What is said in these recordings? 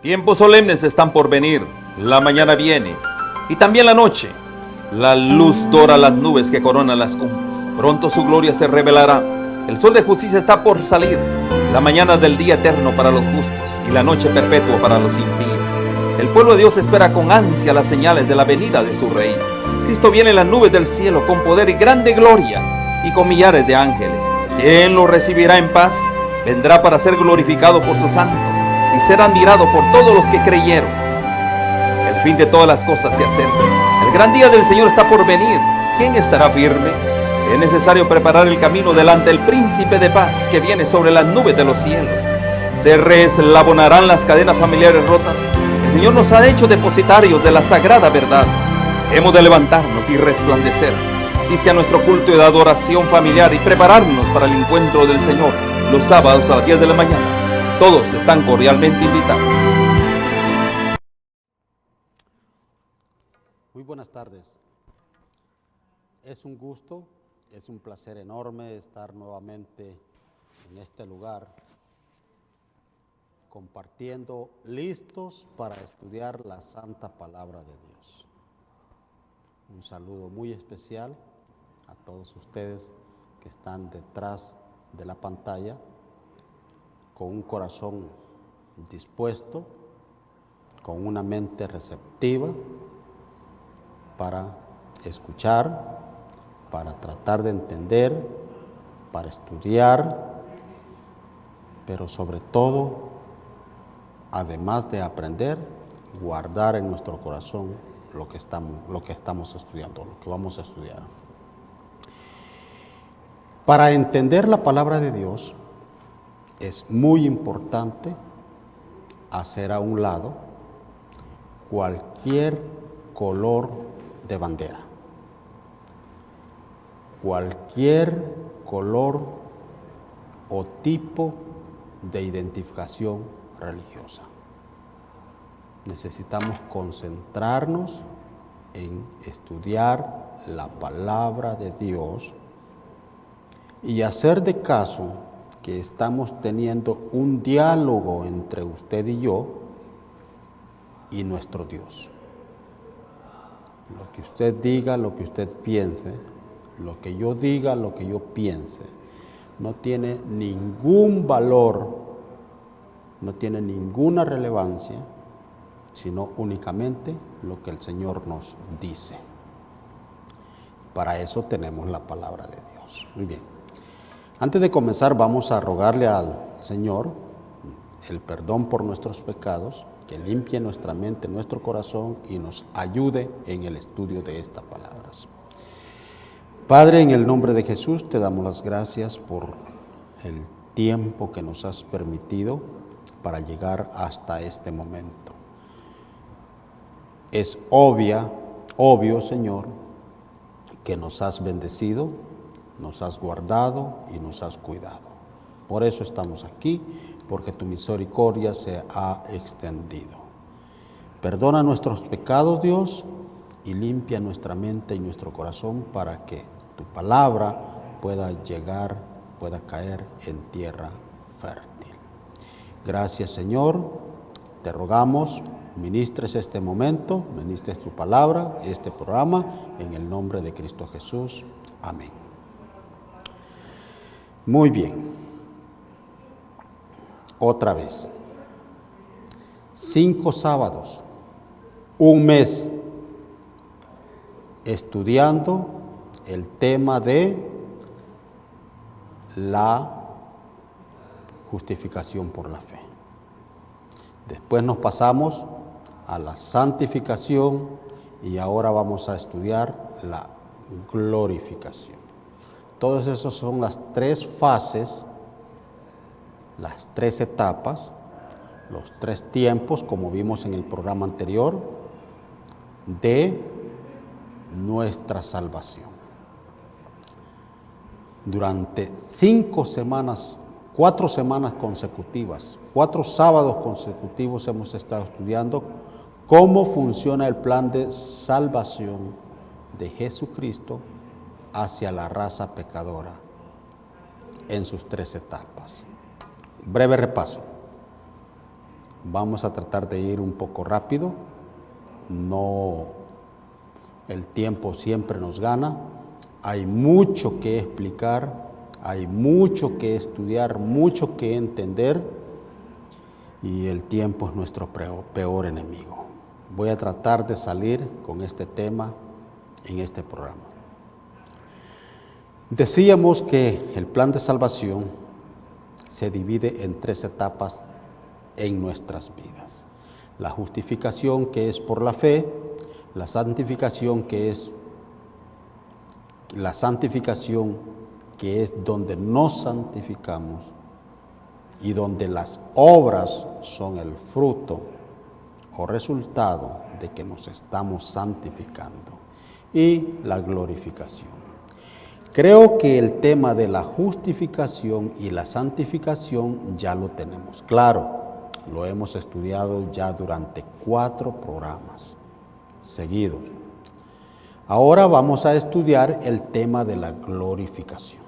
Tiempos solemnes están por venir, la mañana viene, y también la noche. La luz dora las nubes que coronan las cumbres. Pronto su gloria se revelará. El sol de justicia está por salir. La mañana del día eterno para los justos y la noche perpetua para los impíos. El pueblo de Dios espera con ansia las señales de la venida de su Rey. Cristo viene en las nubes del cielo con poder y grande gloria y con millares de ángeles. ¿Quién lo recibirá en paz? Vendrá para ser glorificado por sus santos y ser admirado por todos los que creyeron. El fin de todas las cosas se acerca. El gran día del Señor está por venir. ¿Quién estará firme? Es necesario preparar el camino delante del príncipe de paz que viene sobre las nubes de los cielos. Se reeslabonarán las cadenas familiares rotas. El Señor nos ha hecho depositarios de la sagrada verdad. Hemos de levantarnos y resplandecer. Asiste a nuestro culto de adoración familiar y prepararnos para el encuentro del Señor los sábados a las 10 de la mañana. Todos están cordialmente invitados. Muy buenas tardes. Es un gusto, es un placer enorme estar nuevamente en este lugar, compartiendo, listos para estudiar la santa palabra de Dios. Un saludo muy especial a todos ustedes que están detrás de la pantalla, con un corazón dispuesto, con una mente receptiva para escuchar, para tratar de entender, para estudiar, pero sobre todo, además de aprender, guardar en nuestro corazón lo que estamos estudiando, lo que vamos a estudiar. Para entender la palabra de Dios, es muy importante hacer a un lado cualquier color de bandera, cualquier color o tipo de identificación religiosa. Necesitamos concentrarnos en estudiar la palabra de Dios y hacer de caso que estamos teniendo un diálogo entre usted y yo y nuestro Dios. Lo que usted diga, lo que usted piense, lo que yo diga, lo que yo piense, no tiene ningún valor, no tiene ninguna relevancia, sino únicamente lo que el Señor nos dice. Para eso tenemos la palabra de Dios. Muy bien. Antes de comenzar, vamos a rogarle al Señor el perdón por nuestros pecados, que limpie nuestra mente, nuestro corazón y nos ayude en el estudio de estas palabras. Padre, en el nombre de Jesús, te damos las gracias por el tiempo que nos has permitido para llegar hasta este momento. Es obvio, Señor, que nos has bendecido, nos has guardado y nos has cuidado. Por eso estamos aquí, porque tu misericordia se ha extendido. Perdona nuestros pecados, Dios, y limpia nuestra mente y nuestro corazón para que tu palabra pueda caer en tierra fértil. Gracias, Señor. Te rogamos, ministres este momento, ministres tu palabra, este programa, en el nombre de Cristo Jesús. Amén. Muy bien. Otra vez. 5 sábados, un mes, estudiando el tema de la justificación por la fe. Después nos pasamos a la santificación y ahora vamos a estudiar la glorificación. Todas esas son las 3 fases, las 3 etapas, los 3 tiempos, como vimos en el programa anterior, de nuestra salvación. Durante 5 semanas, 4 semanas consecutivas, 4 sábados consecutivos hemos estado estudiando cómo funciona el plan de salvación de Jesucristo hacia la raza pecadora en sus 3 etapas. Breve repaso. Vamos a tratar de ir un poco rápido. No, el tiempo siempre nos gana. Hay mucho que explicar, hay mucho que estudiar, mucho que entender, y el tiempo es nuestro peor enemigo. Voy a tratar de salir con este tema en este programa. Decíamos que el plan de salvación se divide en 3 etapas en nuestras vidas. La justificación, que es por la fe; la santificación, que es donde nos santificamos y donde las obras son el fruto o resultado de que nos estamos santificando; y la glorificación. Creo que el tema de la justificación y la santificación ya lo tenemos claro. Lo hemos estudiado ya durante 4 programas seguidos. Ahora vamos a estudiar el tema de la glorificación.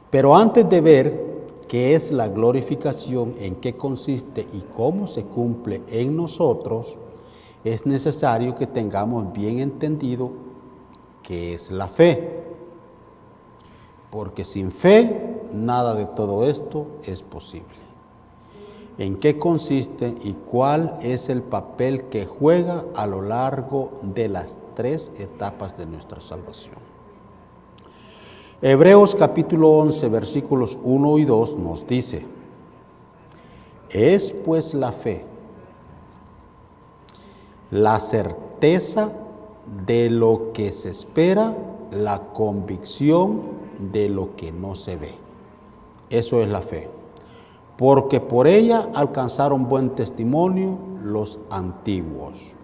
Pero antes de ver qué es la glorificación, en qué consiste y cómo se cumple en nosotros, es necesario que tengamos bien entendido qué es la fe. Porque sin fe, nada de todo esto es posible. ¿En qué consiste y cuál es el papel que juega a lo largo de las 3 etapas de nuestra salvación? Hebreos capítulo 11, versículos 1 y 2 nos dice: es pues la fe la certeza de lo que se espera, la convicción de lo que no se ve. Eso es la fe. Porque por ella alcanzaron buen testimonio los antiguos.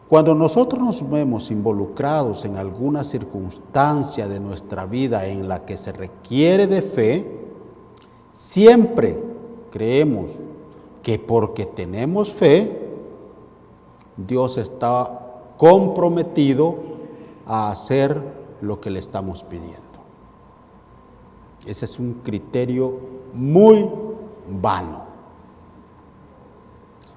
Cuando nosotros nos vemos involucrados en alguna circunstancia de nuestra vida en la que se requiere de fe, siempre creemos que porque tenemos fe, Dios está comprometido a hacer lo que le estamos pidiendo. Ese es un criterio muy vano.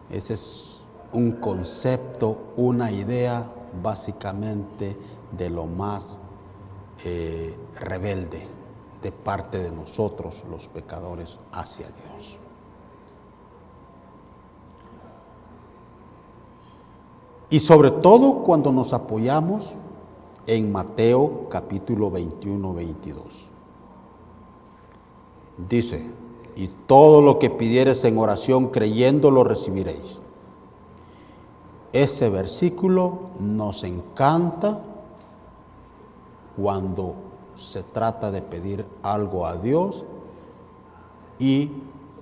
Ese es un concepto, una idea básicamente de lo más rebelde de parte de nosotros los pecadores hacia Dios. Y sobre todo cuando nos apoyamos en Mateo capítulo 21, 22. Dice: y todo lo que pidiereis en oración creyendo lo recibiréis. Ese versículo nos encanta cuando se trata de pedir algo a Dios y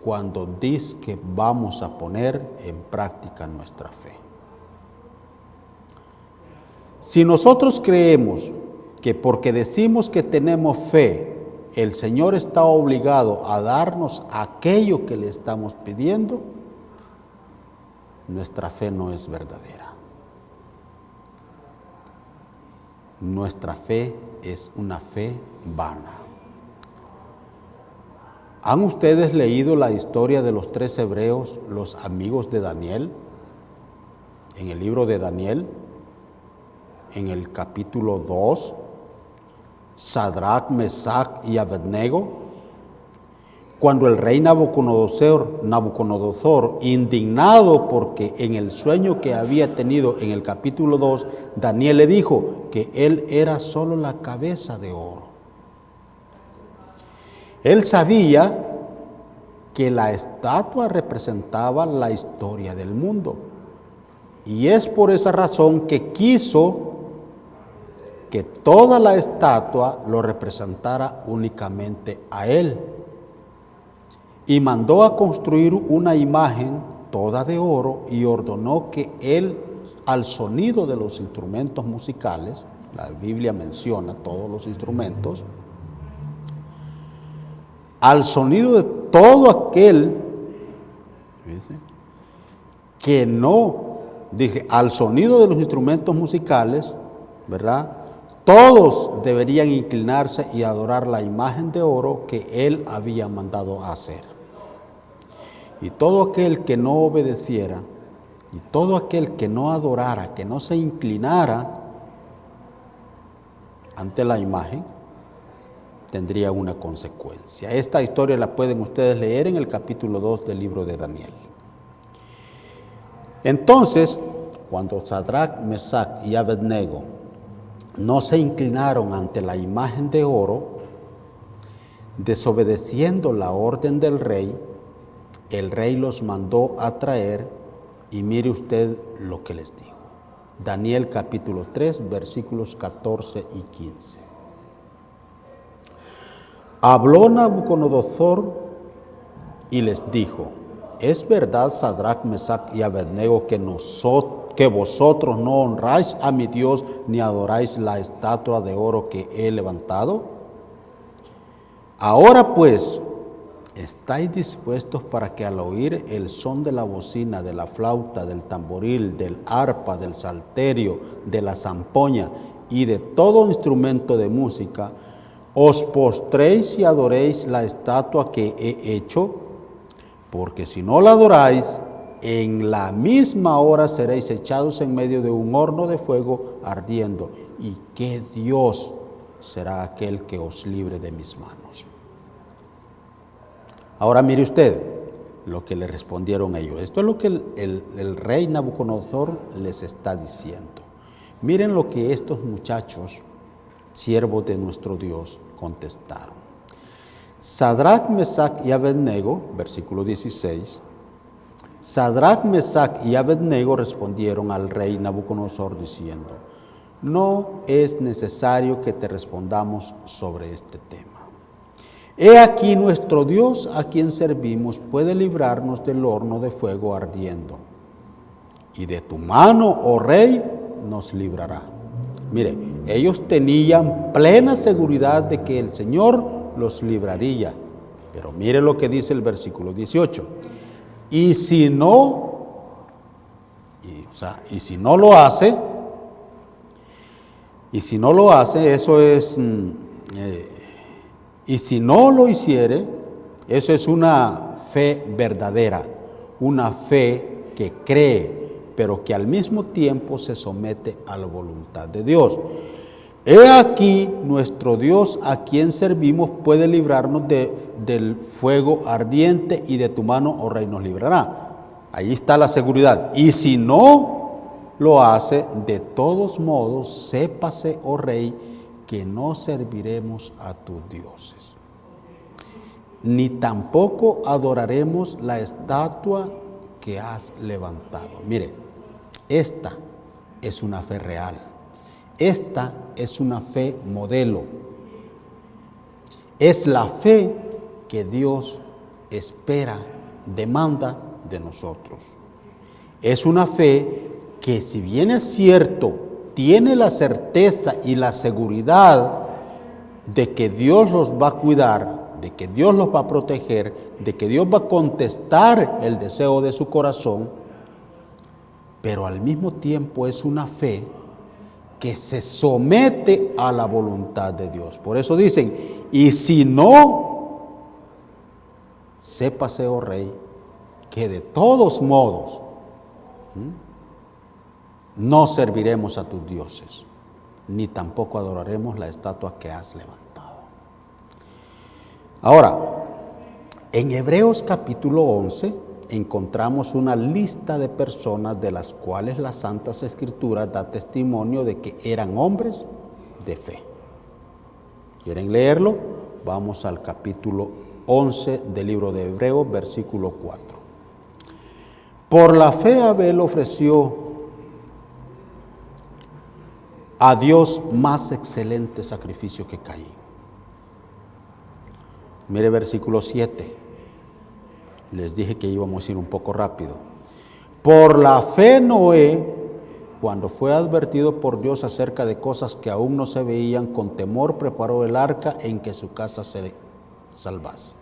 cuando dice que vamos a poner en práctica nuestra fe. Si nosotros creemos que porque decimos que tenemos fe, el Señor está obligado a darnos aquello que le estamos pidiendo, nuestra fe no es verdadera. Nuestra fe es una fe vana. ¿Han ustedes leído la historia de los 3 hebreos, los amigos de Daniel? En el libro de Daniel, en el capítulo 2, Sadrach, Mesach y Abednego, cuando el rey Nabucodonosor, indignado porque en el sueño que había tenido en el capítulo 2, Daniel le dijo que él era solo la cabeza de oro. Él sabía que la estatua representaba la historia del mundo, y es por esa razón que quiso que toda la estatua lo representara únicamente a él. Y mandó a construir una imagen toda de oro y ordenó que él, al sonido de los instrumentos musicales, la Biblia menciona todos los instrumentos, al sonido de todo aquel que no, al sonido de los instrumentos musicales, ¿verdad? Todos deberían inclinarse y adorar la imagen de oro que él había mandado a hacer. Y todo aquel que no obedeciera, y todo aquel que no adorara, que no se inclinara ante la imagen, tendría una consecuencia. Esta historia la pueden ustedes leer en el capítulo 2 del libro de Daniel. Entonces, cuando Sadrach, Mesach y Abednego no se inclinaron ante la imagen de oro, desobedeciendo la orden del rey, el rey los mandó a traer, y mire usted lo que les dijo. Daniel capítulo 3, versículos 14 y 15. Habló Nabucodonosor y les dijo: ¿es verdad, Sadrach, Mesach y Abednego, que vosotros no honráis a mi Dios ni adoráis la estatua de oro que he levantado? Ahora pues, ¿estáis dispuestos para que al oír el son de la bocina, de la flauta, del tamboril, del arpa, del salterio, de la zampoña y de todo instrumento de música, os postréis y adoréis la estatua que he hecho? Porque si no la adoráis, en la misma hora seréis echados en medio de un horno de fuego ardiendo. ¿Y qué Dios será aquel que os libre de mis manos? Ahora mire usted lo que le respondieron ellos. Esto es lo que el rey Nabucodonosor les está diciendo. Miren lo que estos muchachos, siervos de nuestro Dios, contestaron. Sadrach, Mesach y Abednego, versículo 16. Sadrach, Mesach y Abednego respondieron al rey Nabucodonosor diciendo: no es necesario que te respondamos sobre este tema. He aquí nuestro Dios, a quien servimos, puede librarnos del horno de fuego ardiendo, y de tu mano, oh rey, nos librará. Mire, ellos tenían plena seguridad de que el Señor los libraría. Pero mire lo que dice el versículo 18. Y si no lo hace, eso es, y si no lo hiciere, eso es una fe verdadera, una fe que cree, pero que al mismo tiempo se somete a la voluntad de Dios. He aquí nuestro Dios, a quien servimos, puede librarnos del fuego ardiente, y de tu mano, oh rey, nos librará. Ahí está la seguridad. Y si no lo hace, de todos modos, sépase, oh rey, que no serviremos a tus dioses, ni tampoco adoraremos la estatua que has levantado. Mire, esta es una fe real. Esta es una fe modelo. Es la fe que Dios espera, demanda de nosotros. Es una fe que, si bien es cierto, tiene la certeza y la seguridad de que Dios los va a cuidar, de que Dios los va a proteger, de que Dios va a contestar el deseo de su corazón, pero al mismo tiempo es una fe que se somete a la voluntad de Dios. Por eso dicen: y si no, sépase, oh rey, que de todos modos no serviremos a tus dioses, ni tampoco adoraremos la estatua que has levantado. Ahora, en Hebreos capítulo 11 encontramos una lista de personas de las cuales las Santas Escrituras da testimonio de que eran hombres de fe. ¿Quieren leerlo? Vamos al capítulo 11 del libro de Hebreos, versículo 4. Por la fe Abel ofreció a Dios más excelente sacrificio que Caín. Mire versículo 7. Les dije que íbamos a ir un poco rápido. Por la fe Noé, cuando fue advertido por Dios acerca de cosas que aún no se veían, con temor preparó el arca en que su casa se salvase.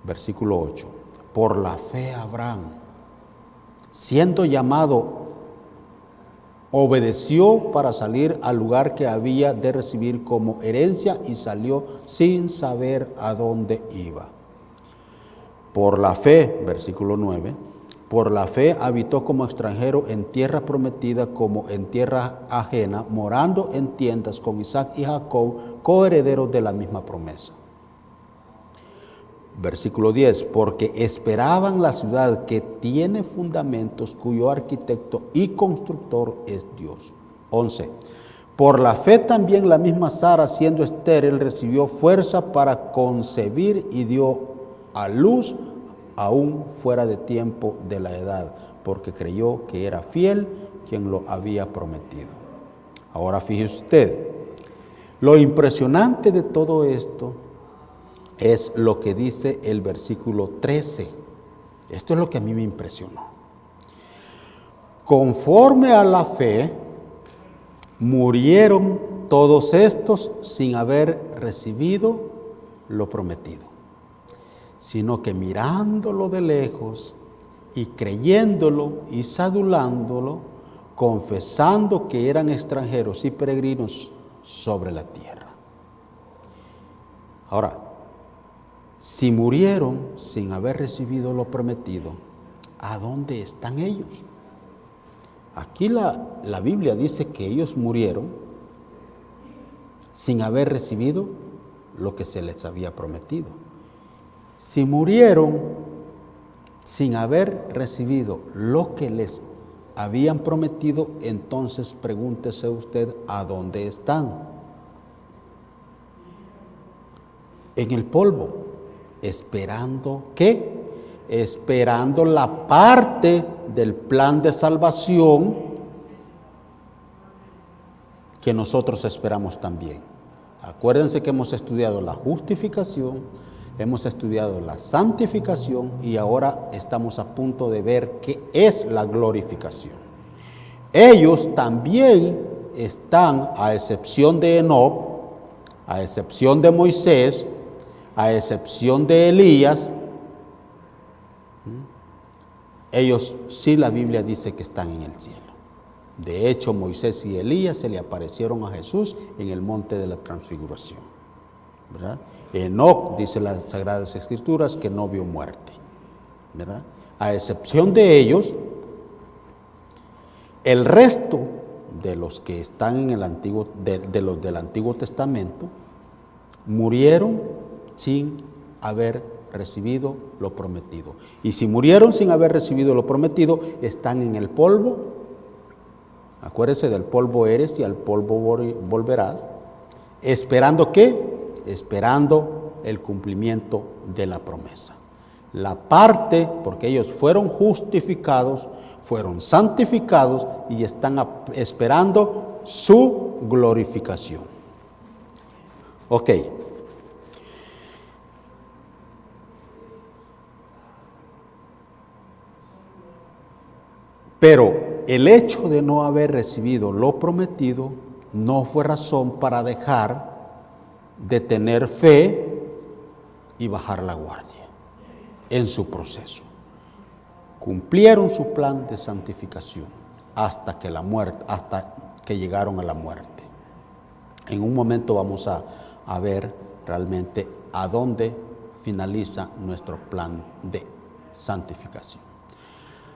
Versículo 8. Por la fe Abraham, siendo llamado, obedeció para salir al lugar que había de recibir como herencia, y salió sin saber a dónde iba. Por la fe, versículo 9, por la fe habitó como extranjero en tierra prometida como en tierra ajena, morando en tiendas con Isaac y Jacob, coherederos de la misma promesa. Versículo 10, porque esperaban la ciudad que tiene fundamentos, cuyo arquitecto y constructor es Dios. 11, por la fe también la misma Sara, siendo estéril, recibió fuerza para concebir y dio a luz aún fuera de tiempo de la edad, porque creyó que era fiel quien lo había prometido. Ahora fíjese usted, lo impresionante de todo esto es lo que dice el versículo 13. Esto es lo que a mí me impresionó. Conforme a la fe, murieron todos estos sin haber recibido lo prometido, sino que mirándolo de lejos y creyéndolo y sadulándolo, confesando que eran extranjeros y peregrinos sobre la tierra. Ahora, si murieron sin haber recibido lo prometido, ¿a dónde están ellos? Aquí la Biblia dice que ellos murieron sin haber recibido lo que se les había prometido. Si murieron sin haber recibido lo que les habían prometido, entonces pregúntese usted a dónde están. En el polvo. ¿Esperando qué? Esperando la parte del plan de salvación que nosotros esperamos también. Acuérdense que hemos estudiado la justificación, hemos estudiado la santificación y ahora estamos a punto de ver qué es la glorificación. Ellos también están, a excepción de Enoc, a excepción de Moisés, a excepción de Elías, ellos sí, la Biblia dice que están en el cielo. De hecho, Moisés y Elías se le aparecieron a Jesús en el monte de la transfiguración, ¿verdad? Enoc, dice las Sagradas Escrituras, que no vio muerte, ¿verdad? A excepción de ellos, el resto de los que están en el Antiguo, de los del Antiguo Testamento, murieron sin haber recibido lo prometido. Y si murieron sin haber recibido lo prometido, están en el polvo. Acuérdese, del polvo eres y al polvo volverás. ¿Esperando qué? Esperando el cumplimiento de la promesa. La parte, porque ellos fueron justificados, fueron santificados y están esperando su glorificación. Ok. Pero el hecho de no haber recibido lo prometido no fue razón para dejar de tener fe y bajar la guardia en su proceso. Cumplieron su plan de santificación hasta que llegaron a la muerte. En un momento vamos a ver realmente a dónde finaliza nuestro plan de santificación.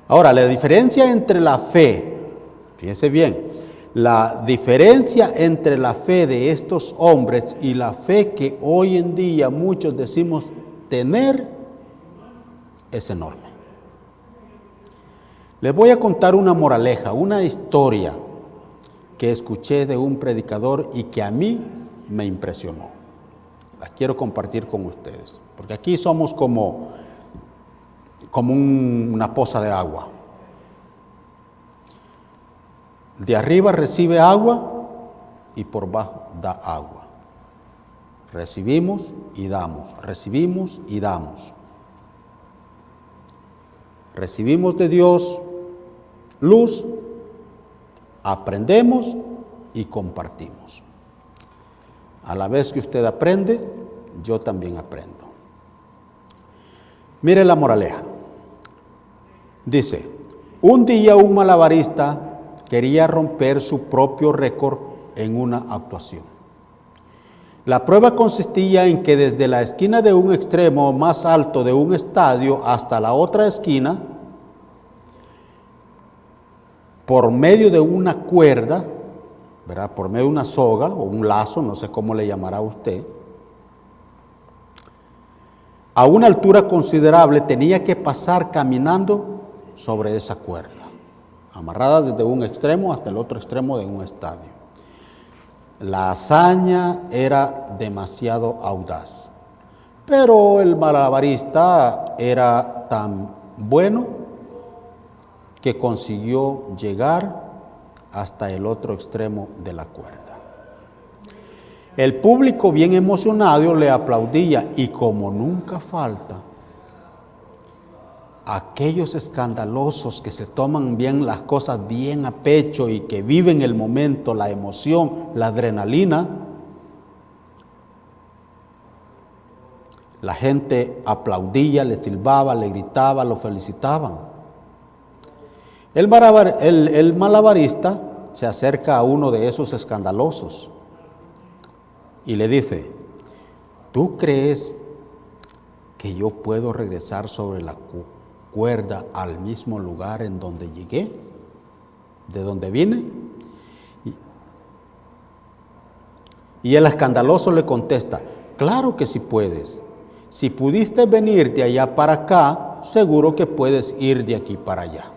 Ahora, la diferencia entre la fe, fíjense bien, la diferencia entre la fe de estos hombres y la fe que hoy en día muchos decimos tener es enorme. Les voy a contar una moraleja, una historia que escuché de un predicador y que a mí me impresionó. La quiero compartir con ustedes, porque aquí somos como una poza de agua. De arriba recibe agua y por bajo da agua. Recibimos y damos, recibimos y damos. Recibimos de Dios luz, aprendemos y compartimos. A la vez que usted aprende, yo también aprendo. Mire la moraleja. Dice, un día un malabarista quería romper su propio récord en una actuación. La prueba consistía en que desde la esquina de un extremo más alto de un estadio hasta la otra esquina, por medio de una cuerda, ¿verdad?, por medio de una soga o un lazo, no sé cómo le llamará usted, a una altura considerable tenía que pasar caminando sobre esa cuerda, amarrada desde un extremo hasta el otro extremo de un estadio. La hazaña era demasiado audaz, pero el malabarista era tan bueno que consiguió llegar hasta el otro extremo de la cuerda. El público, bien emocionado, le aplaudía, y como nunca falta, aquellos escandalosos que se toman bien las cosas bien a pecho y que viven el momento, la emoción, la adrenalina, la gente aplaudía, le silbaba, le gritaba, lo felicitaban. El malabarista se acerca a uno de esos escandalosos y le dice: ¿tú crees que yo puedo regresar sobre la cuerda al mismo lugar en donde llegué, de donde vine? Y el escandaloso le contesta: claro que sí puedes. Si pudiste venir de allá para acá, seguro que puedes ir de aquí para allá.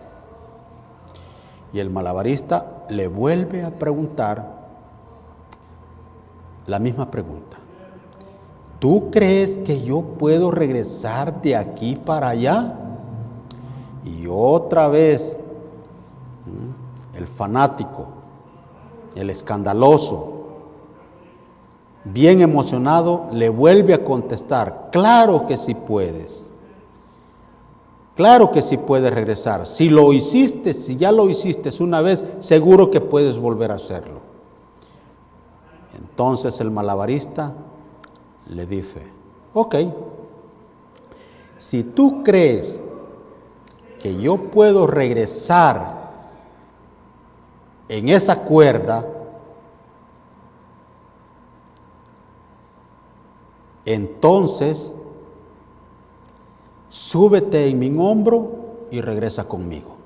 Y el malabarista le vuelve a preguntar la misma pregunta: ¿tú crees que yo puedo regresar de aquí para allá? Y otra vez, el fanático, el escandaloso, bien emocionado, le vuelve a contestar: claro que sí puedes. Claro que sí puedes regresar. Si lo hiciste, si ya lo hiciste una vez, seguro que puedes volver a hacerlo. Entonces el malabarista le dice: ok, si tú crees que yo puedo regresar en esa cuerda, entonces súbete en mi hombro y regresa conmigo.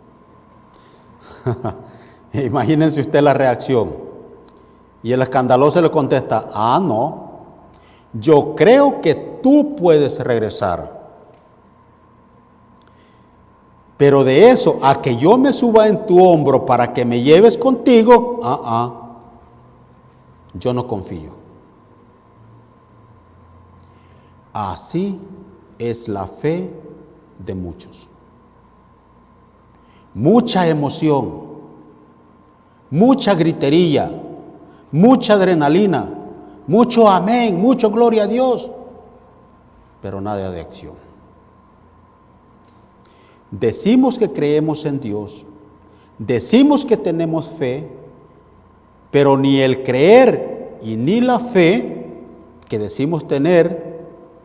Imagínense usted la reacción. Y el escandaloso le contesta: ah, no, yo creo que tú puedes regresar. Pero de eso a que yo me suba en tu hombro para que me lleves contigo, yo no confío. Así es la fe de muchos. Mucha emoción, mucha gritería, mucha adrenalina, mucho amén, mucho gloria a Dios, pero nada de acción. Decimos que creemos en Dios, decimos que tenemos fe, pero ni el creer y ni la fe que decimos tener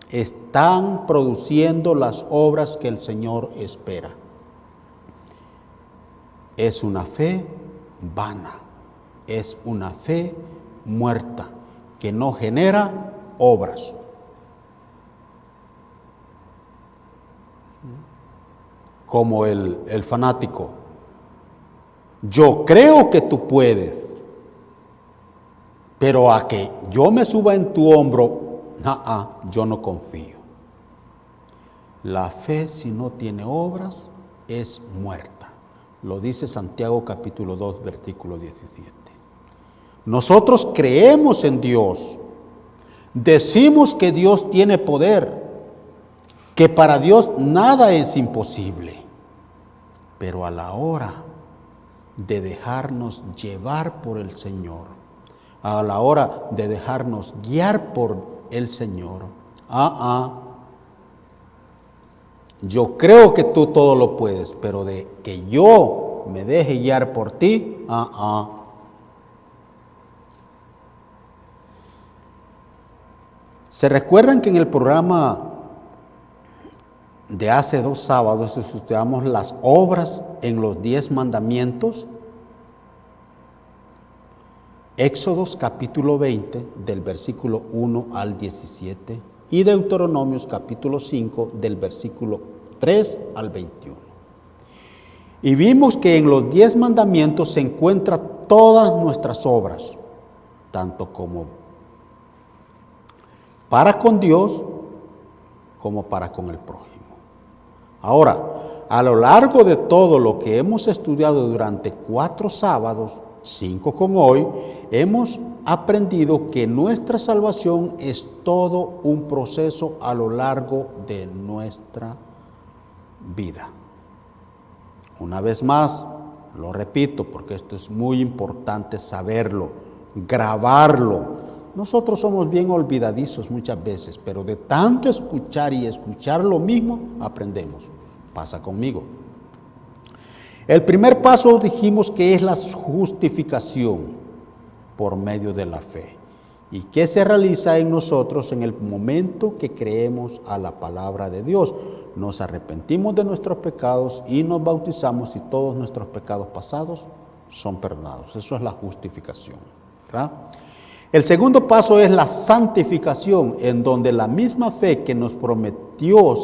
están produciendo las obras que el Señor espera. Es una fe vana, es una fe muerta, que no genera obras. Como el fanático: yo creo que tú puedes, pero a que yo me suba en tu hombro, yo no confío. La fe, si no tiene obras, es muerta. Lo dice Santiago capítulo 2, versículo 17. Nosotros creemos en Dios. Decimos que Dios tiene poder, que para Dios nada es imposible. Pero a la hora de dejarnos llevar por el Señor, a la hora de dejarnos guiar por el Señor, yo creo que tú todo lo puedes, pero de que yo me deje guiar por ti, ¿Se recuerdan que en el programa de hace 2 sábados estudiamos las obras en los 10 mandamientos? Éxodos capítulo 20 del versículo 1 al 17 y Deuteronomios capítulo 5 del versículo 3 al 21. Y vimos que en los 10 mandamientos se encuentran todas nuestras obras, tanto como para con Dios como para con el prójimo. Ahora, a lo largo de todo lo que hemos estudiado durante 4 sábados, 5 con hoy, hemos aprendido que nuestra salvación es todo un proceso a lo largo de nuestra vida. Una vez más, lo repito porque esto es muy importante saberlo, grabarlo. Nosotros somos bien olvidadizos muchas veces, pero de tanto escuchar y escuchar lo mismo, aprendemos. Pasa conmigo. El primer paso dijimos que es la justificación por medio de la fe. ¿Y qué se realiza en nosotros en el momento que creemos a la palabra de Dios? Nos arrepentimos de nuestros pecados y nos bautizamos y todos nuestros pecados pasados son perdonados. Eso es la justificación, ¿verdad? El segundo paso es la santificación, en donde la misma fe que nos permitió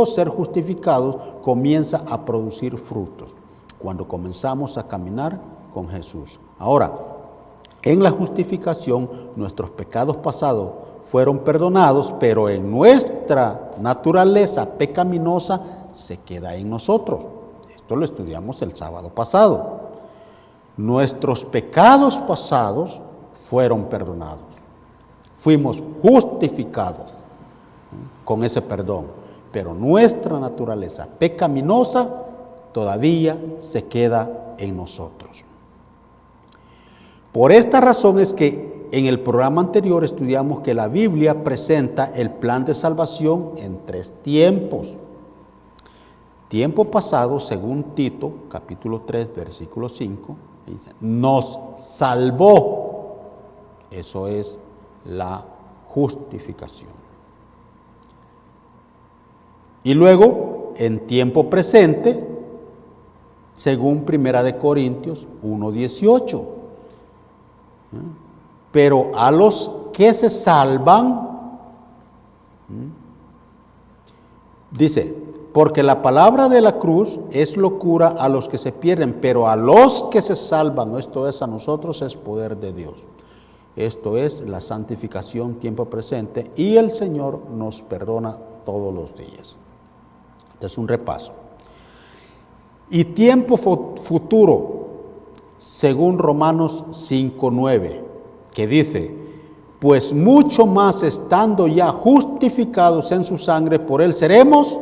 ser justificados comienza a producir frutos cuando comenzamos a caminar con Jesús. Ahora, en la justificación nuestros pecados pasados fueron perdonados, pero en nuestra naturaleza pecaminosa se queda en nosotros. Esto lo estudiamos el sábado pasado. Nuestros pecados pasados fueron perdonados. Fuimos justificados con ese perdón, pero nuestra naturaleza pecaminosa todavía se queda en nosotros. Por esta razón es que en el programa anterior estudiamos que la Biblia presenta el plan de salvación en 3 tiempos. Tiempo pasado, según Tito, capítulo 3, versículo 5, dice, nos salvó. Eso es la justificación. Y luego, en tiempo presente, según 1 Corintios 1:18. Pero a los que se salvan, dice, porque la palabra de la cruz es locura a los que se pierden, pero a los que se salvan, esto es a nosotros, es poder de Dios. Esto es la santificación, tiempo presente, y el Señor nos perdona todos los días. Este es un repaso. Y tiempo futuro, según Romanos 5:9, que dice, pues mucho más estando ya justificados en su sangre, por él seremos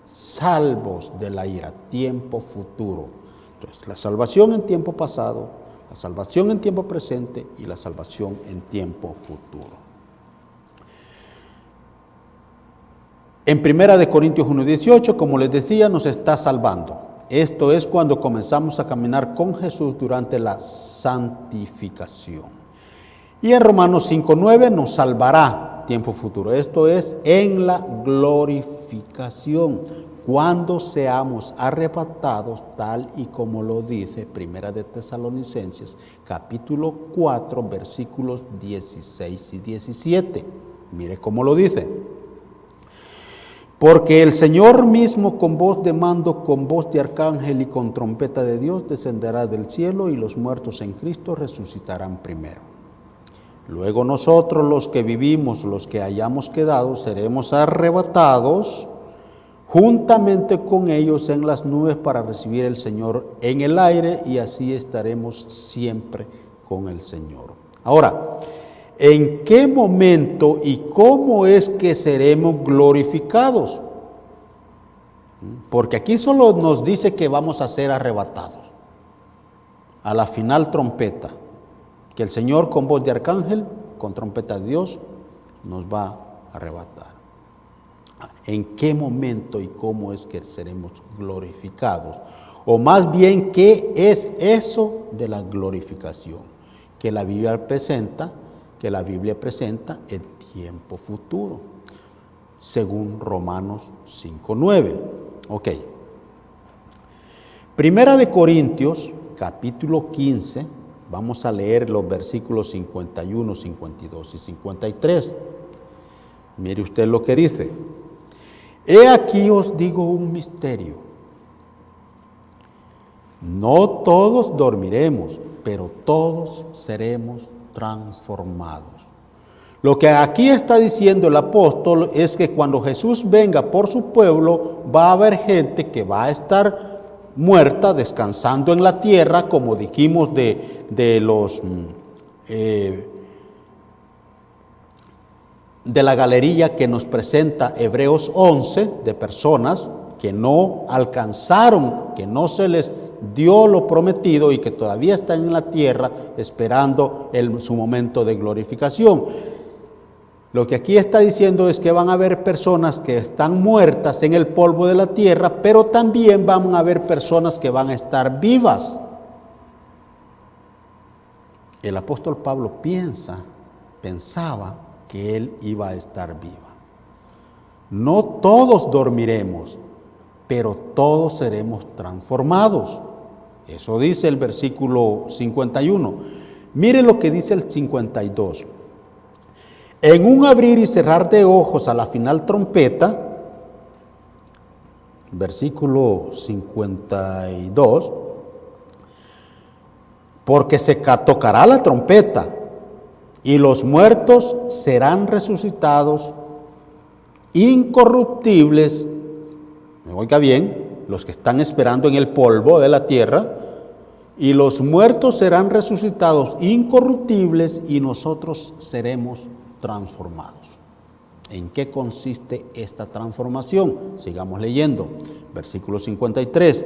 salvos de la ira, tiempo futuro. Entonces, la salvación en tiempo pasado, la salvación en tiempo presente y la salvación en tiempo futuro. En 1 Corintios 1:18, como les decía, nos está salvando. Esto es cuando comenzamos a caminar con Jesús durante la santificación. Y en Romanos 5:9 nos salvará, tiempo futuro. Esto es en la glorificación, cuando seamos arrebatados, tal y como lo dice 1 de Tesalonicenses, capítulo 4, versículos 16 y 17. Mire cómo lo dice. Porque el Señor mismo con voz de mando, con voz de arcángel y con trompeta de Dios descenderá del cielo y los muertos en Cristo resucitarán primero. Luego nosotros los que vivimos, los que hayamos quedado, seremos arrebatados juntamente con ellos en las nubes para recibir al Señor en el aire y así estaremos siempre con el Señor. Ahora, ¿en qué momento y cómo es que seremos glorificados? Porque aquí solo nos dice que vamos a ser arrebatados a la final trompeta, que el Señor con voz de arcángel, con trompeta de Dios, nos va a arrebatar. ¿En qué momento y cómo es que seremos glorificados? O más bien, ¿qué es eso de la glorificación? Que la Biblia presenta en tiempo futuro, según Romanos 5:9. Ok. Primera de Corintios, capítulo 15, Vamos a leer los versículos 51, 52 y 53. Mire usted lo que dice. He aquí os digo un misterio. No todos dormiremos, pero todos seremos transformados. Lo que aquí está diciendo el apóstol es que cuando Jesús venga por su pueblo, va a haber gente que va a estar muerta, descansando en la tierra, como dijimos de la galería que nos presenta Hebreos 11, de personas que no alcanzaron, que no se les dio lo prometido y que todavía están en la tierra esperando su momento de glorificación. Lo que aquí está diciendo es que van a haber personas que están muertas en el polvo de la tierra, pero también van a haber personas que van a estar vivas. El apóstol Pablo pensaba que él iba a estar viva. No todos dormiremos, pero todos seremos transformados. Eso dice el versículo 51. Mire lo que dice el 52. En un abrir y cerrar de ojos a la final trompeta, versículo 52, porque se tocará la trompeta y los muertos serán resucitados incorruptibles. Oiga bien, los que están esperando en el polvo de la tierra, y los muertos serán resucitados incorruptibles y nosotros seremos transformados. ¿En qué consiste esta transformación? Sigamos leyendo. Versículo 53.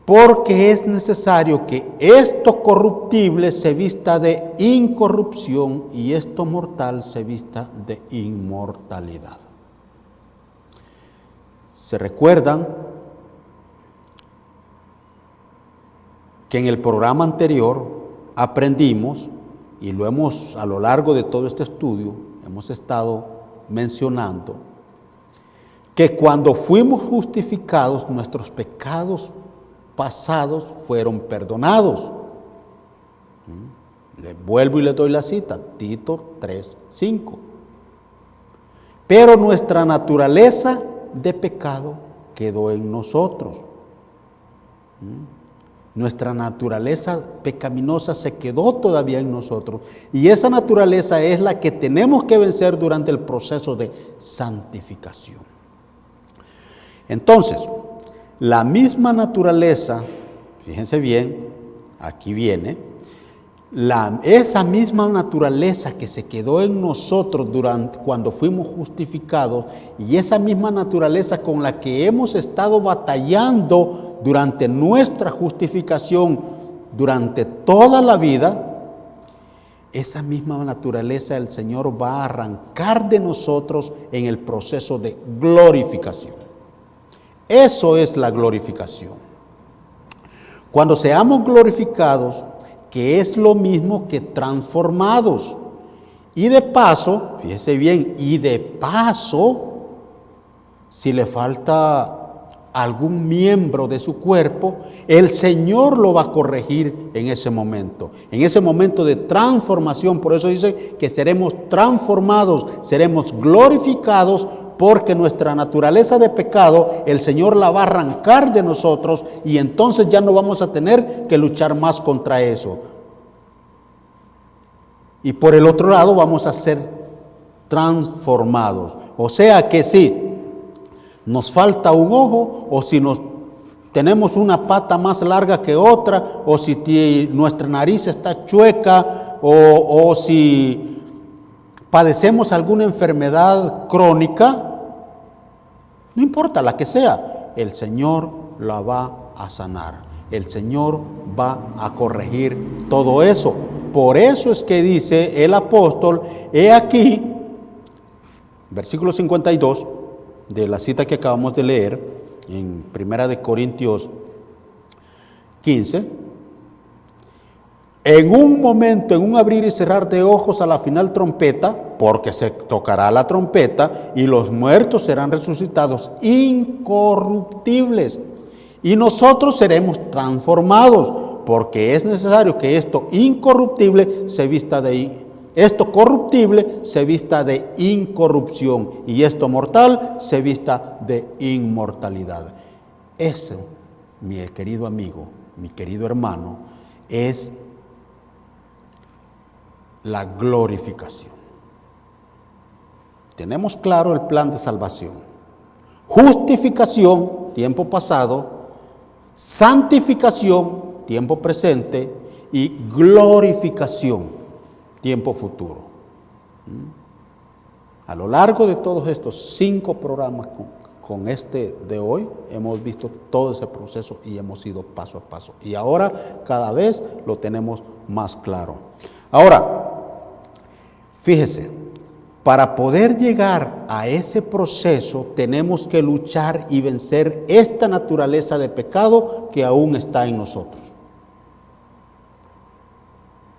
Porque es necesario que esto corruptible se vista de incorrupción y esto mortal se vista de inmortalidad. ¿Se recuerdan que en el programa anterior aprendimos, y lo hemos a lo largo de todo este estudio, hemos estado mencionando, que cuando fuimos justificados, nuestros pecados pasados fueron perdonados? Le vuelvo y le doy la cita, Tito 3:5. Pero nuestra naturaleza de pecado quedó en nosotros. Nuestra naturaleza pecaminosa se quedó todavía en nosotros. Y esa naturaleza es la que tenemos que vencer durante el proceso de santificación. Entonces, la misma naturaleza, fíjense bien, aquí viene, esa misma naturaleza que se quedó en nosotros cuando fuimos justificados, y esa misma naturaleza con la que hemos estado batallando durante nuestra justificación, durante toda la vida, esa misma naturaleza el Señor va a arrancar de nosotros en el proceso de glorificación. Eso es la glorificación. Cuando seamos glorificados, que es lo mismo que transformados. Y de paso, fíjese bien, si le falta algún miembro de su cuerpo, el Señor lo va a corregir en ese momento de transformación. Por eso dice que seremos transformados, seremos glorificados, porque nuestra naturaleza de pecado el Señor la va a arrancar de nosotros y entonces ya no vamos a tener que luchar más contra eso. Y por el otro lado vamos a ser transformados. O sea que si nos falta un ojo, o si tenemos una pata más larga que otra, o si nuestra nariz está chueca, o si padecemos alguna enfermedad crónica, no importa la que sea, el Señor la va a sanar. El Señor va a corregir todo eso. Por eso es que dice el apóstol, he aquí, versículo 52, de la cita que acabamos de leer, en 1 Corintios 15, en un momento, en un abrir y cerrar de ojos a la final trompeta, porque se tocará la trompeta y los muertos serán resucitados incorruptibles y nosotros seremos transformados, porque es necesario que esto incorruptible se vista de esto corruptible se vista de incorrupción y esto mortal se vista de inmortalidad. Eso, mi querido amigo, mi querido hermano, es la glorificación. Tenemos claro el plan de salvación. Justificación, tiempo pasado. Santificación, tiempo presente. Y glorificación, tiempo futuro. A lo largo de todos estos 5 programas con este de hoy, hemos visto todo ese proceso y hemos ido paso a paso. Y ahora cada vez lo tenemos más claro. Ahora, fíjese, para poder llegar a ese proceso tenemos que luchar y vencer esta naturaleza de pecado que aún está en nosotros.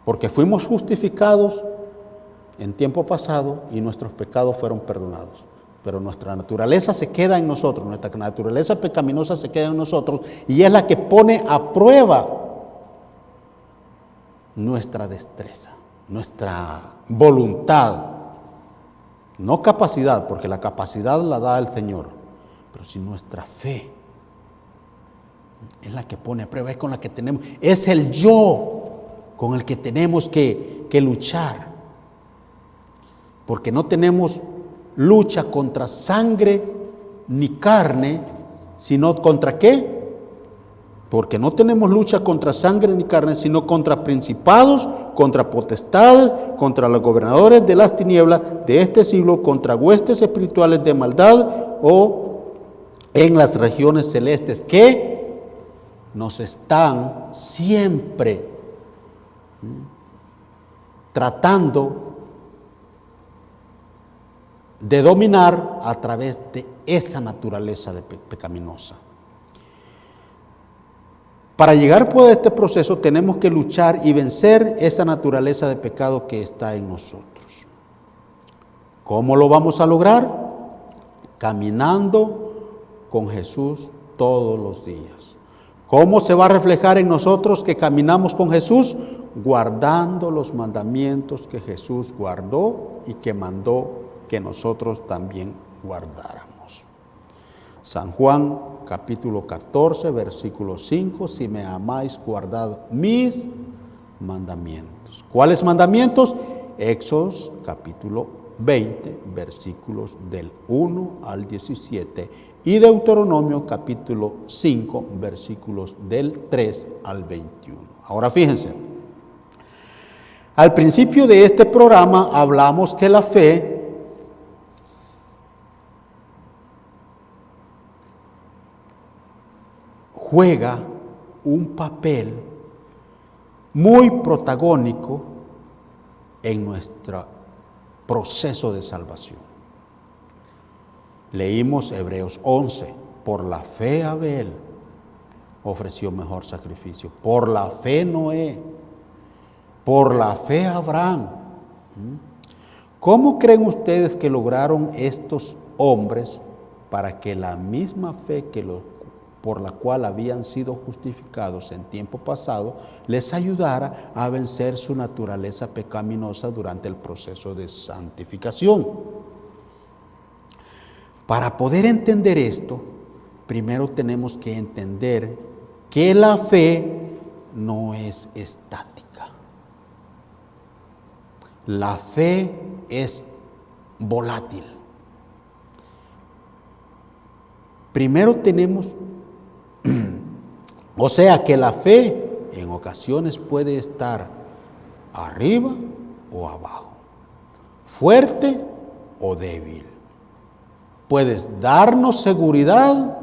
Porque fuimos justificados en tiempo pasado y nuestros pecados fueron perdonados. Pero nuestra naturaleza se queda en nosotros, nuestra naturaleza pecaminosa se queda en nosotros y es la que pone a prueba nuestra destreza, nuestra voluntad. No capacidad, porque la capacidad la da el Señor, pero si nuestra fe es la que pone a prueba, es con la que tenemos, es el yo con el que tenemos que luchar. Porque no tenemos lucha contra sangre ni carne, sino contra ¿qué? Porque no tenemos lucha contra sangre ni carne, sino contra principados, contra potestades, contra los gobernadores de las tinieblas de este siglo, contra huestes espirituales de maldad o en las regiones celestes, que nos están siempre tratando de dominar a través de esa naturaleza pecaminosa. Para llegar por este proceso tenemos que luchar y vencer esa naturaleza de pecado que está en nosotros. ¿Cómo lo vamos a lograr? Caminando con Jesús todos los días. ¿Cómo se va a reflejar en nosotros que caminamos con Jesús? Guardando los mandamientos que Jesús guardó y que mandó que nosotros también guardáramos. San Juan capítulo 14, versículo 5, si me amáis, guardad mis mandamientos. ¿Cuáles mandamientos? Éxodo capítulo 20, versículos del 1 al 17 y Deuteronomio capítulo 5, versículos del 3 al 21. Ahora fíjense, al principio de este programa hablamos que la fe juega un papel muy protagónico en nuestro proceso de salvación. Leímos Hebreos 11, por la fe Abel ofreció mejor sacrificio, por la fe Noé, por la fe Abraham. ¿Cómo creen ustedes que lograron estos hombres para que la misma fe por la cual habían sido justificados en tiempo pasado, les ayudara a vencer su naturaleza pecaminosa durante el proceso de santificación? Para poder entender esto, primero tenemos que entender que la fe no es estática. La fe es volátil. Primero tenemos o sea que la fe en ocasiones puede estar arriba o abajo, fuerte o débil. Puedes darnos seguridad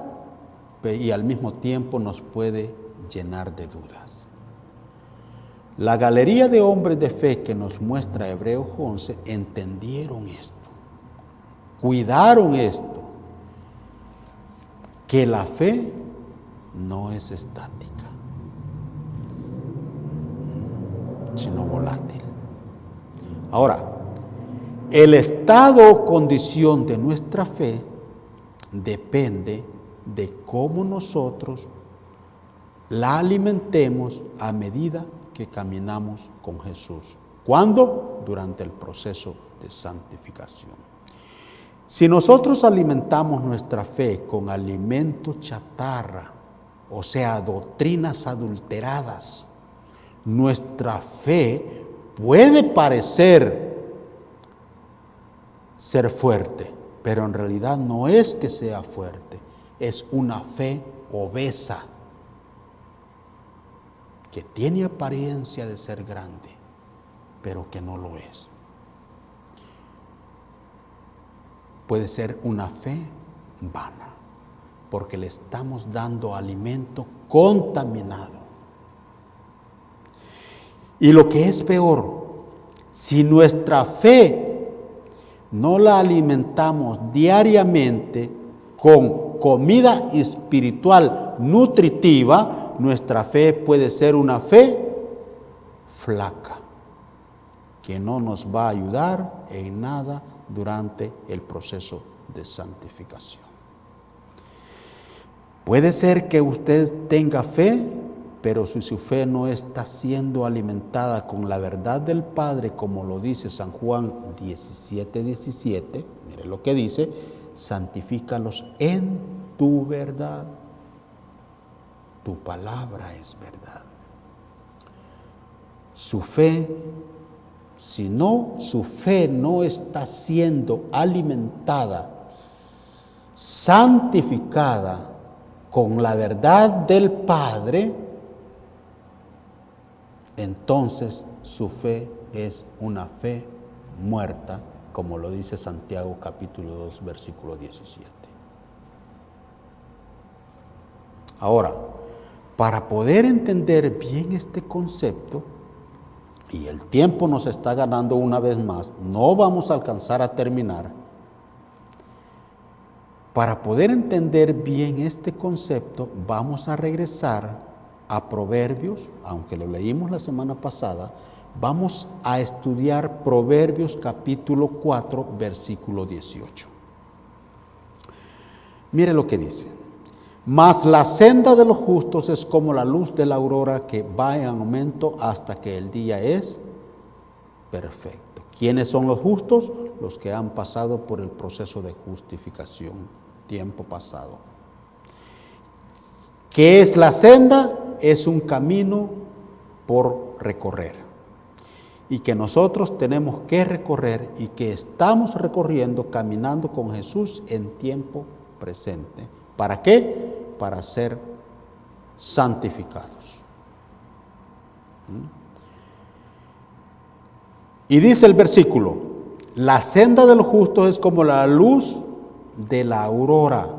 y al mismo tiempo nos puede llenar de dudas. La galería de hombres de fe que nos muestra Hebreos 11 entendieron esto, cuidaron esto, que la fe no es estática, sino volátil. Ahora, el estado o condición de nuestra fe depende de cómo nosotros la alimentemos a medida que caminamos con Jesús. ¿Cuándo? Durante el proceso de santificación. Si nosotros alimentamos nuestra fe con alimento chatarra, o sea, doctrinas adulteradas, nuestra fe puede parecer ser fuerte, pero en realidad no es que sea fuerte, es una fe obesa, que tiene apariencia de ser grande, pero que no lo es. Puede ser una fe vana, porque le estamos dando alimento contaminado. Y lo que es peor, si nuestra fe no la alimentamos diariamente con comida espiritual nutritiva, nuestra fe puede ser una fe flaca, que no nos va a ayudar en nada durante el proceso de santificación. Puede ser que usted tenga fe, pero si su fe no está siendo alimentada con la verdad del Padre, como lo dice San Juan 17:17, mire lo que dice: santifícalos en tu verdad. Tu palabra es verdad. Su fe, su fe no está siendo alimentada, santificada con la verdad del Padre, entonces su fe es una fe muerta, como lo dice Santiago capítulo 2, versículo 17. Ahora, para poder entender bien este concepto, y el tiempo nos está ganando una vez más, no vamos a alcanzar a terminar. Para poder entender bien este concepto, vamos a regresar a Proverbios, aunque lo leímos la semana pasada, vamos a estudiar Proverbios capítulo 4, versículo 18. Mire lo que dice: mas la senda de los justos es como la luz de la aurora, que va en aumento hasta que el día es perfecto. ¿Quiénes son los justos? Los que han pasado por el proceso de justificación, tiempo pasado. ¿Qué es la senda? Es un camino por recorrer, y que nosotros tenemos que recorrer, y que estamos recorriendo, caminando con Jesús en tiempo presente. ¿Para qué? Para ser santificados. Y dice el versículo: la senda de los justos es como la luz de la aurora,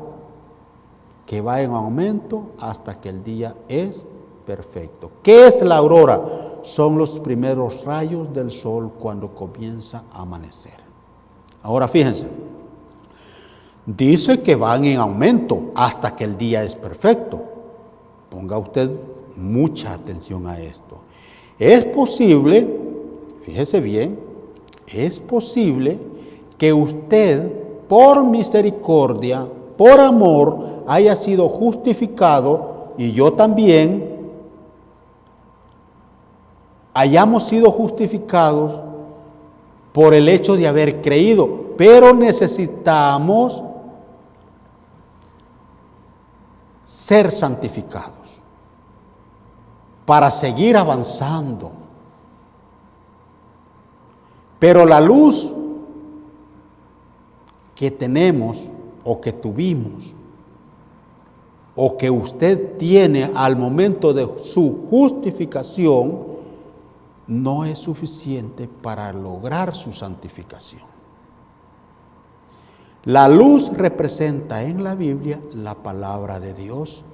que va en aumento hasta que el día es perfecto. ¿Qué es la aurora? Son los primeros rayos del sol cuando comienza a amanecer. Ahora fíjense, dice que van en aumento hasta que el día es perfecto. Ponga usted mucha atención a esto. Es posible, fíjese bien, es posible que usted, por misericordia, por amor, haya sido justificado, y yo también, hayamos sido justificados por el hecho de haber creído, pero necesitamos ser santificados para seguir avanzando. Pero la luz que tenemos, o que tuvimos, o que usted tiene al momento de su justificación, no es suficiente para lograr su santificación. La luz representa en la Biblia la palabra de Dios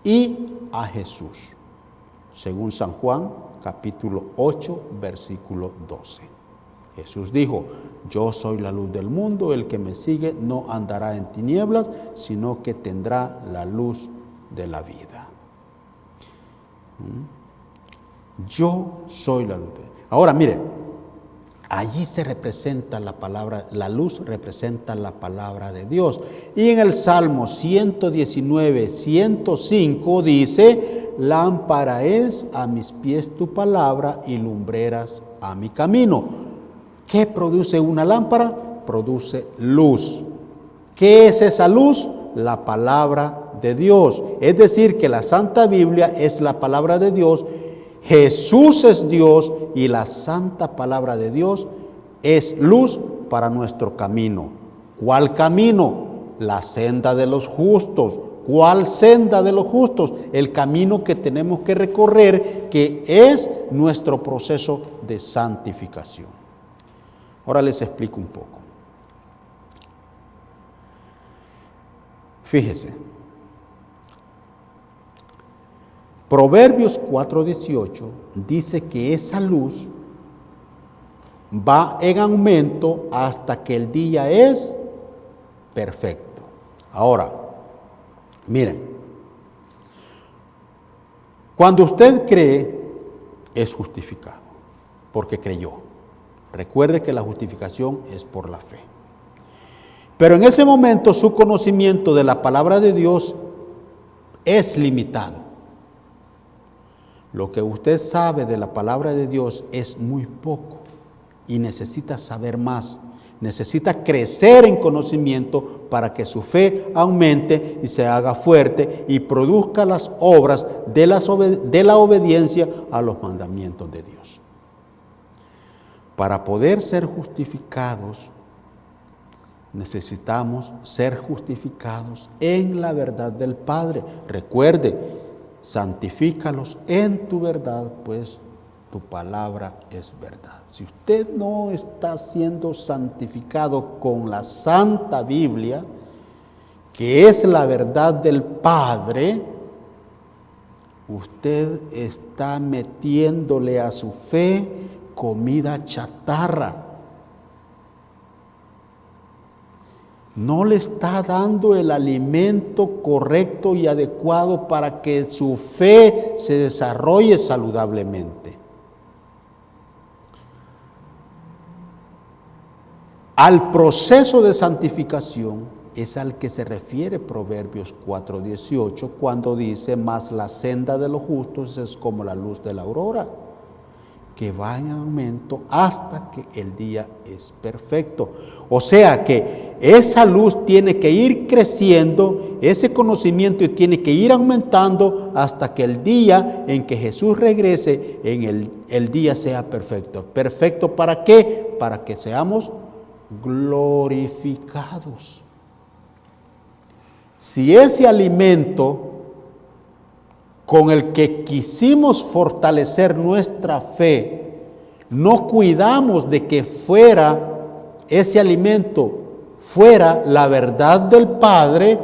y a Jesús, según San Juan capítulo 8, versículo 12. Jesús dijo: yo soy la luz del mundo, el que me sigue no andará en tinieblas, sino que tendrá la luz de la vida. Yo soy la luz. Ahora mire, Allí se representa la palabra, la luz representa la palabra de Dios. Y en el Salmo 119, 105 dice, lámpara es a mis pies tu palabra y lumbreras a mi camino. ¿Qué produce una lámpara? Produce luz. ¿Qué es esa luz? La palabra de Dios. Es decir, que la Santa Biblia es la palabra de Dios. Jesús es Dios y la santa palabra de Dios es luz para nuestro camino. ¿Cuál camino? La senda de los justos. ¿Cuál senda de los justos? El camino que tenemos que recorrer, que es nuestro proceso de santificación. Ahora les explico un poco. Fíjese. Proverbios 4:18 dice que esa luz va en aumento hasta que el día es perfecto. Ahora, miren, cuando usted cree, es justificado, porque creyó. Recuerde que la justificación es por la fe. Pero en ese momento su conocimiento de la palabra de Dios es limitado. Lo que usted sabe de la palabra de Dios es muy poco y necesita saber más. Necesita crecer en conocimiento para que su fe aumente y se haga fuerte y produzca las obras de la obediencia a los mandamientos de Dios. Para poder ser justificados, necesitamos ser justificados en la verdad del Padre. Recuerde, santifícalos en tu verdad, pues tu palabra es verdad. Si usted no está siendo santificado con la Santa Biblia, que es la verdad del Padre, usted está metiéndole a su fe comida chatarra. No le está dando el alimento correcto y adecuado para que su fe se desarrolle saludablemente. Al proceso de santificación es al que se refiere Proverbios 4:18 cuando dice, mas la senda de los justos es como la luz de la aurora, que va en aumento hasta que el día es perfecto. O sea que esa luz tiene que ir creciendo, ese conocimiento tiene que ir aumentando hasta que el día en que Jesús regrese, el día sea perfecto. ¿Perfecto para qué? Para que seamos glorificados. Si ese alimento con el que quisimos fortalecer nuestra fe, no cuidamos de que ese alimento fuera la verdad del Padre,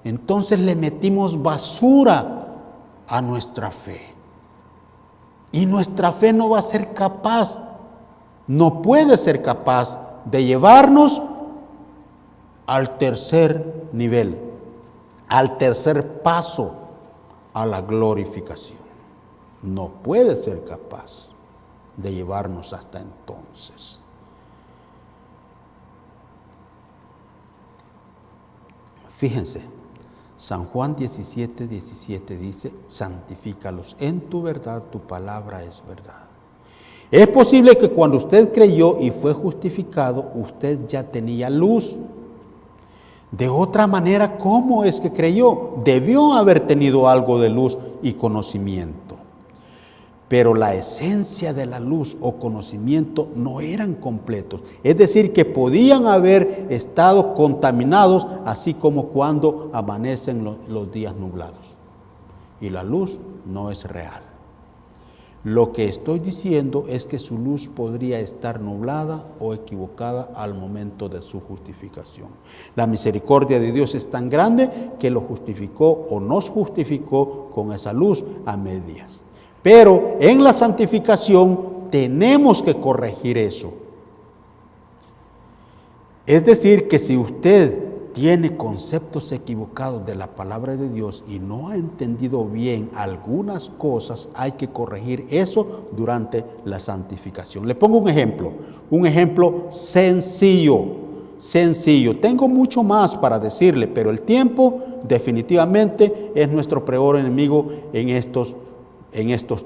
entonces le metimos basura a nuestra fe. Y nuestra fe no va a ser capaz, no puede ser capaz de llevarnos al tercer nivel, al tercer paso, a la glorificación. No puede ser capaz de llevarnos hasta entonces. Fíjense, San Juan 17:17 dice, santifícalos en tu verdad, tu palabra es verdad. Es posible que cuando usted creyó y fue justificado, usted ya tenía luz. De otra manera, ¿cómo es que creyó? Debió haber tenido algo de luz y conocimiento. Pero la esencia de la luz o conocimiento no eran completos. Es decir, que podían haber estado contaminados, así como cuando amanecen los días nublados. Y la luz no es real. Lo que estoy diciendo es que su luz podría estar nublada o equivocada al momento de su justificación. La misericordia de Dios es tan grande que lo justificó o nos justificó con esa luz a medias. Pero en la santificación tenemos que corregir eso. Es decir, que si usted tiene conceptos equivocados de la palabra de Dios y no ha entendido bien algunas cosas, hay que corregir eso durante la santificación. Le pongo un ejemplo sencillo. Tengo mucho más para decirle, pero el tiempo definitivamente es nuestro peor enemigo en estos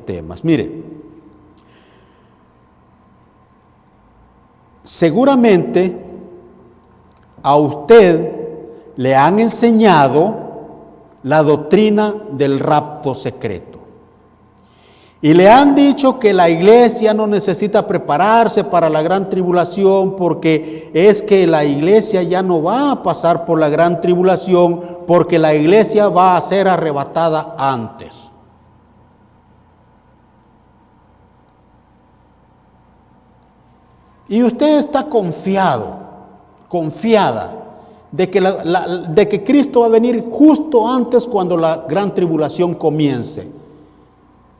temas. Mire, seguramente a usted le han enseñado la doctrina del rapto secreto. Y le han dicho que la iglesia no necesita prepararse para la gran tribulación porque es que la iglesia ya no va a pasar por la gran tribulación porque la iglesia va a ser arrebatada antes. Y usted está confiada de que Cristo va a venir justo antes cuando la gran tribulación comience.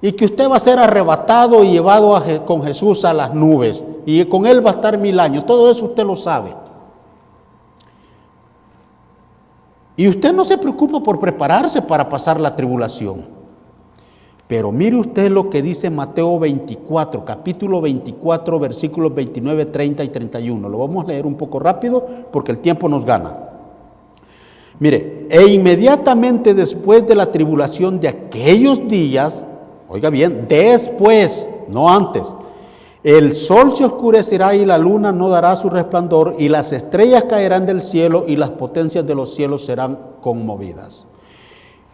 Y que usted va a ser arrebatado y llevado con Jesús a las nubes. Y con Él va a estar 1000 años. Todo eso usted lo sabe. Y usted no se preocupa por prepararse para pasar la tribulación. Pero mire usted lo que dice Mateo 24, capítulo 24, versículos 29, 30 y 31. Lo vamos a leer un poco rápido porque el tiempo nos gana. Mire, e inmediatamente después de la tribulación de aquellos días, oiga bien, después, no antes, el sol se oscurecerá y la luna no dará su resplandor y las estrellas caerán del cielo y las potencias de los cielos serán conmovidas.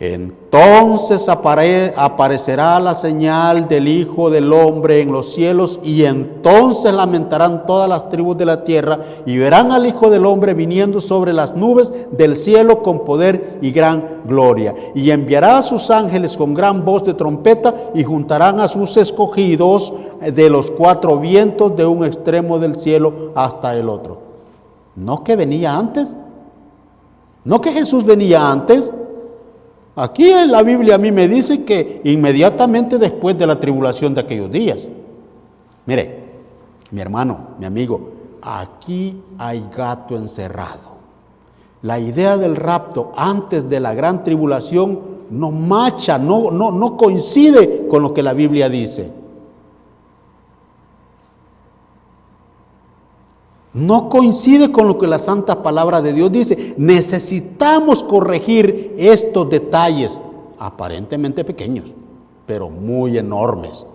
Entonces aparecerá la señal del Hijo del Hombre en los cielos y entonces lamentarán todas las tribus de la tierra y verán al Hijo del Hombre viniendo sobre las nubes del cielo con poder y gran gloria. Y enviará a sus ángeles con gran voz de trompeta y juntarán a sus escogidos de los 4 vientos de un extremo del cielo hasta el otro. ¿No que venía antes? ¿No que Jesús venía antes? Aquí en la Biblia a mí me dice que inmediatamente después de la tribulación de aquellos días. Mire, mi hermano, mi amigo, aquí hay gato encerrado. La idea del rapto antes de la gran tribulación no macha, no coincide con lo que la Biblia dice. No coincide con lo que la santa palabra de Dios dice. Necesitamos corregir estos detalles, aparentemente pequeños, pero muy enormes.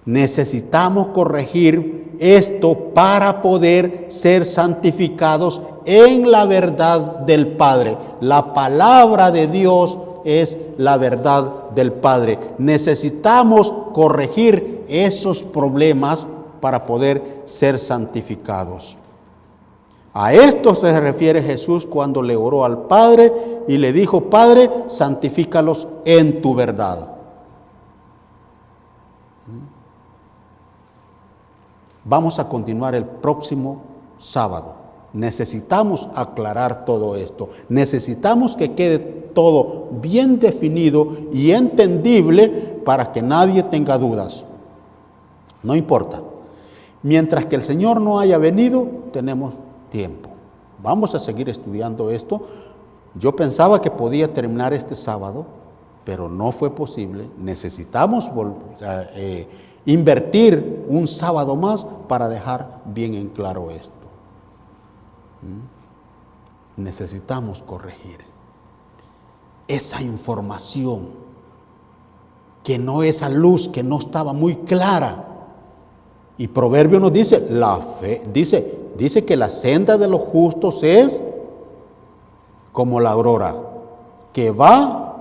Necesitamos corregir esto para poder ser santificados en la verdad del Padre. La palabra de Dios es la verdad del Padre. Necesitamos corregir esos problemas para poder ser santificados. A esto se refiere Jesús cuando le oró al Padre y le dijo: Padre, santifícalos en tu verdad. Vamos a continuar el próximo sábado. Necesitamos aclarar todo esto. Necesitamos que quede todo bien definido y entendible para que nadie tenga dudas. No importa. Mientras que el Señor no haya venido, tenemos tiempo. Vamos a seguir estudiando esto. Yo pensaba que podía terminar este sábado, pero no fue posible. Necesitamos invertir un sábado más para dejar bien en claro esto. Necesitamos corregir esa información, que no, esa luz que no estaba muy clara. Y Proverbio nos dice, la fe, dice que la senda de los justos es como la aurora, que va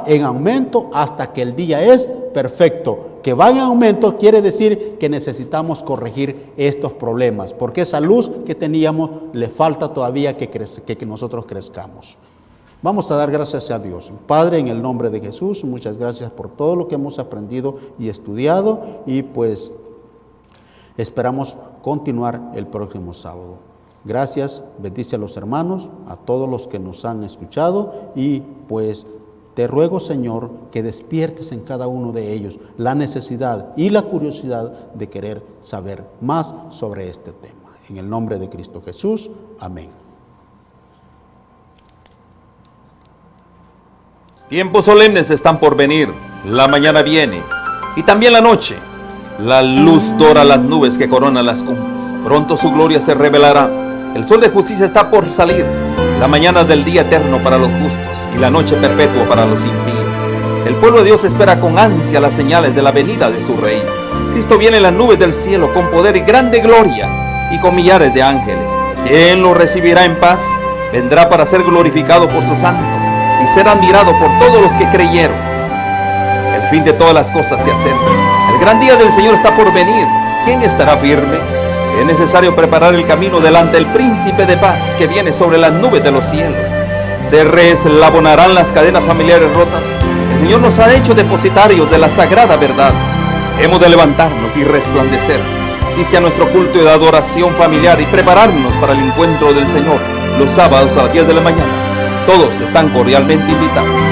en aumento hasta que el día es perfecto. Que va en aumento quiere decir que necesitamos corregir estos problemas, porque esa luz que teníamos le falta todavía que nosotros crezcamos. Vamos a dar gracias a Dios. Padre, en el nombre de Jesús, muchas gracias por todo lo que hemos aprendido y estudiado, y pues esperamos continuar el próximo sábado. Gracias, bendice a los hermanos, a todos los que nos han escuchado, y pues te ruego, Señor, que despiertes en cada uno de ellos la necesidad y la curiosidad de querer saber más sobre este tema. En el nombre de Cristo Jesús. Amén. Tiempos solemnes están por venir, la mañana viene, y también la noche. La luz dora las nubes que coronan las cumbres. Pronto su gloria se revelará. El sol de justicia está por salir. La mañana del día eterno para los justos y la noche perpetua para los impíos. El pueblo de Dios espera con ansia las señales de la venida de su Rey. Cristo viene en las nubes del cielo con poder y grande gloria y con millares de ángeles. ¿Quién lo recibirá en paz? Vendrá para ser glorificado por sus santos y ser admirado por todos los que creyeron. El fin de todas las cosas se acerca. El gran día del Señor está por venir. ¿Quién estará firme? Es necesario preparar el camino delante del príncipe de paz que viene sobre las nubes de los cielos. Se reeslabonarán las cadenas familiares rotas. El Señor nos ha hecho depositarios de la sagrada verdad. Hemos de levantarnos y resplandecer. Asiste a nuestro culto de adoración familiar y prepararnos para el encuentro del Señor los sábados a las 10 de la mañana. Todos están cordialmente invitados.